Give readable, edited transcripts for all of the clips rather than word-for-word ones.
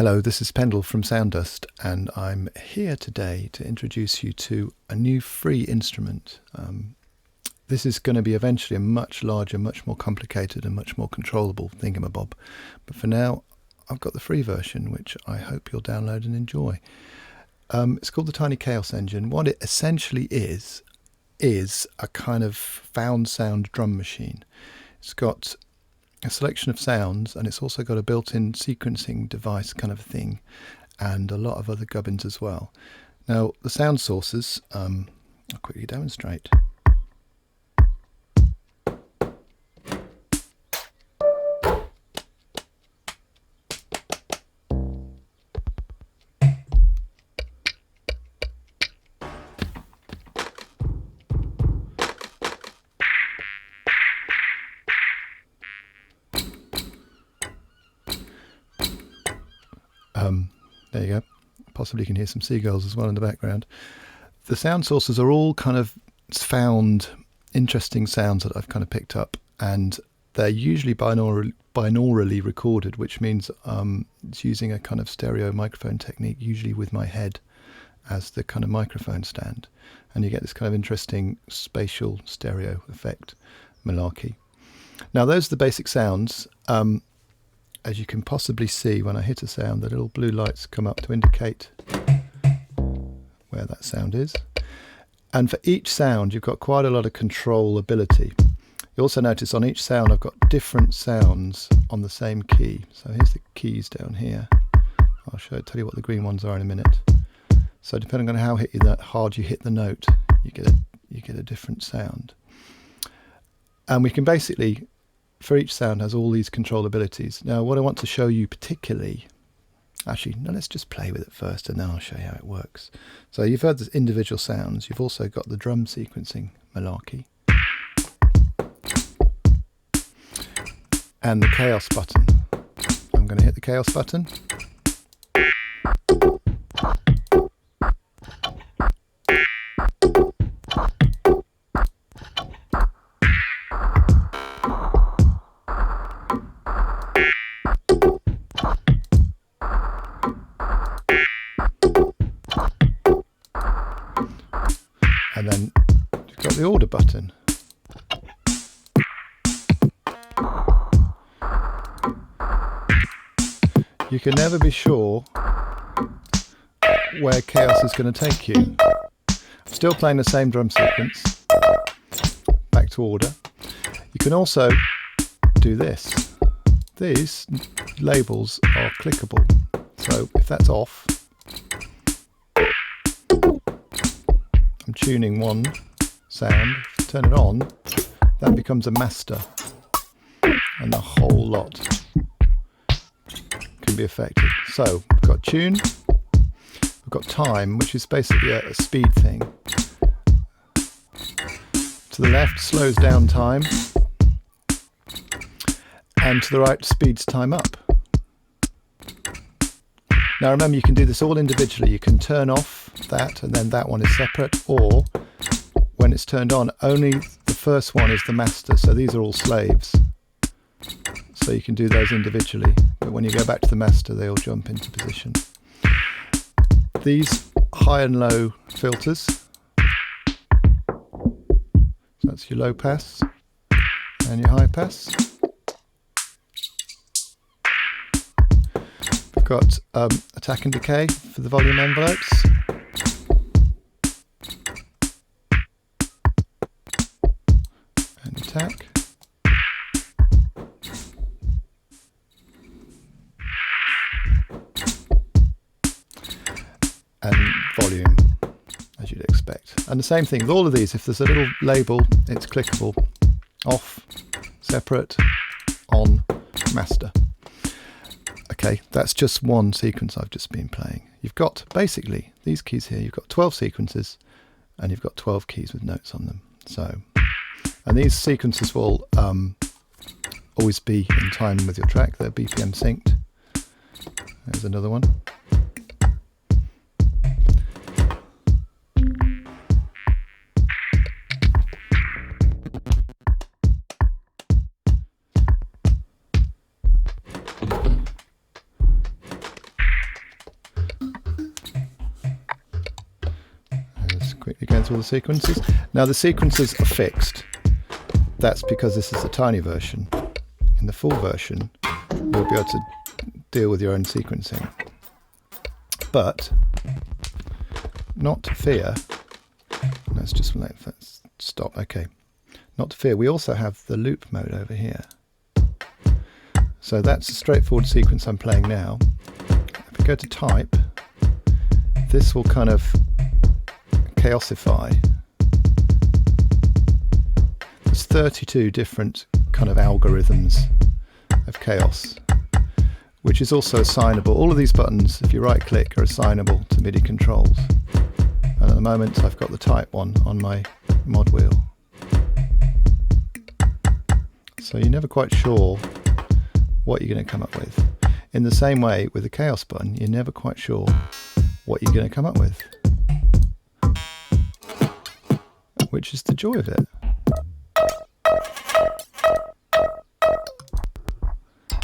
Hello, this is Pendle from Sounddust, and I'm here today to introduce you to a new free instrument. This is going to be eventually a much larger, much more complicated and much more controllable thingamabob. But for now, I've got the free version, which I hope you'll download and enjoy. It's called the Tiny Chaos Engine. What it essentially is a kind of found sound drum machine. It's got a selection of sounds, and it's also got a built-in sequencing device kind of thing, and a lot of other gubbins as well. Now, the sound sources, I'll quickly demonstrate. There you go. Possibly you can hear some seagulls as well in the background. The sound sources are all kind of found interesting sounds that I've kind of picked up, and they're usually binaurally recorded, which means it's using a kind of stereo microphone technique, usually with my head as the kind of microphone stand, and you get this kind of interesting spatial stereo effect malarkey. Now, those are the basic sounds. As you can possibly see, when I hit a sound, the little blue lights come up to indicate where that sound is. And for each sound, you've got quite a lot of controllability. You also notice on each sound, I've got different sounds on the same key. So here's the keys down here. I'll tell you what the green ones are in a minute. So depending on how hard you hit the note, you get a different sound. And we can basically, for each sound, has all these controllabilities. Now, what I want to show you particularly, actually, no, let's just play with it first, and then I'll show you how it works. So you've heard the individual sounds. You've also got the drum sequencing malarkey, and the chaos button. I'm going to hit the chaos button. And then you've got the order button. You can never be sure where chaos is going to take you. I'm still playing the same drum sequence. Back to order. You can also do this. These labels are clickable. So if that's off, I'm tuning one sound. If I turn it on, that becomes a master, and the whole lot can be affected. So we've got tune, we've got time, which is basically a speed thing. To the left slows down time, and to the right speeds time up. Now remember, you can do this all individually. You can turn off that, and then that one is separate, or when it's turned on, only the first one is the master. So these are all slaves. So you can do those individually, but when you go back to the master, they all jump into position. These high and low filters. So that's your low pass and your high pass. Got attack and decay for the volume envelopes. And attack. And volume, as you'd expect. And the same thing with all of these. If there's a little label, it's clickable. Off, separate, on, master. Okay, that's just one sequence I've just been playing. You've got basically these keys here. You've got 12 sequences, and you've got 12 keys with notes on them. So, and these sequences will always be in time with your track. They're BPM synced. There's another one. quickly going through all the sequences. Now the sequences are fixed. That's because this is the tiny version. In the full version, you'll be able to deal with your own sequencing. But not to fear, let's just stop. Okay, not to fear, we also have the loop mode over here. So that's a straightforward sequence I'm playing now. If we go to type, this will kind of chaosify. There's 32 different kind of algorithms of chaos, which is also assignable. All of these buttons, if you right click, are assignable to MIDI controls. And at the moment I've got the type one on my mod wheel. So you're never quite sure what you're going to come up with. In the same way with the chaos button, you're never quite sure what you're going to come up with. Which is the joy of it.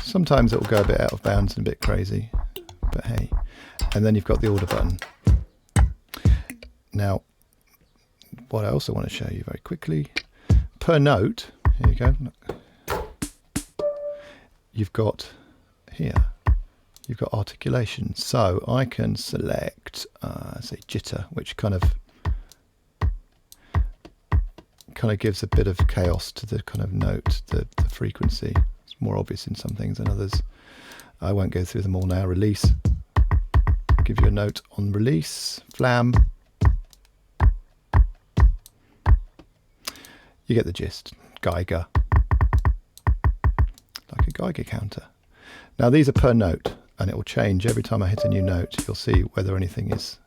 Sometimes it will go a bit out of bounds and a bit crazy, but hey. And then you've got the order button. Now, what I also want to show you very quickly, per note, here you go, you've got here, you've got articulation. So I can select, say jitter, which kind of gives a bit of chaos to the kind of note, the frequency. It's more obvious in some things than others. I won't go through them all now. Release, give you a note on release. Flam, you get the gist. Geiger, like a Geiger counter. Now these are per note, and it will change every time I hit a new note. You'll see whether anything is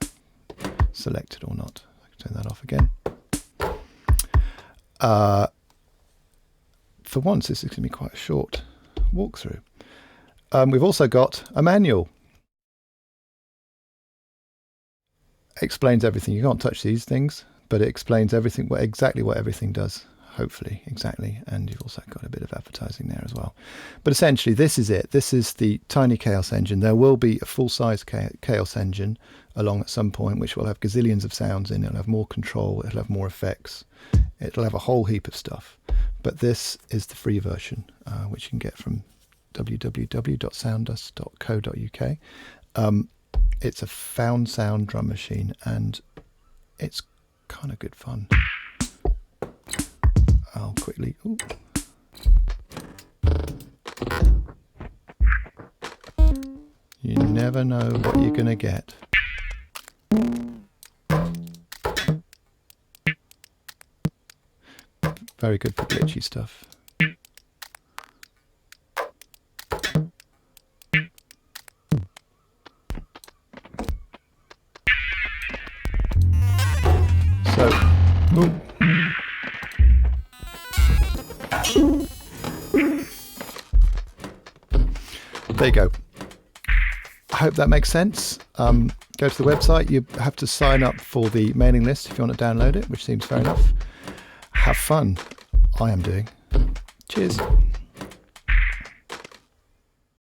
selected or not. I can turn that off again. For once, this is going to be quite a short walkthrough. We've also got a manual. It explains everything. You can't touch these things, but it explains everything, exactly what everything does. Hopefully, exactly. And you've also got a bit of advertising there as well. But essentially, this is it. This is the tiny Chaos engine. There will be a full-size Chaos engine along at some point, which will have gazillions of sounds in it. It'll have more control. It'll have more effects. It'll have a whole heap of stuff. But this is the free version, which you can get from www.sounddust.co.uk. It's a found sound drum machine, and it's kind of good fun. I'll quickly... Ooh. You never know what you're going to get. Very good for glitchy stuff. So, ooh. There you go. I hope that makes sense. Go to the website. You have to sign up for the mailing list if you want to download it, which seems fair enough. Have fun. I am doing. Cheers.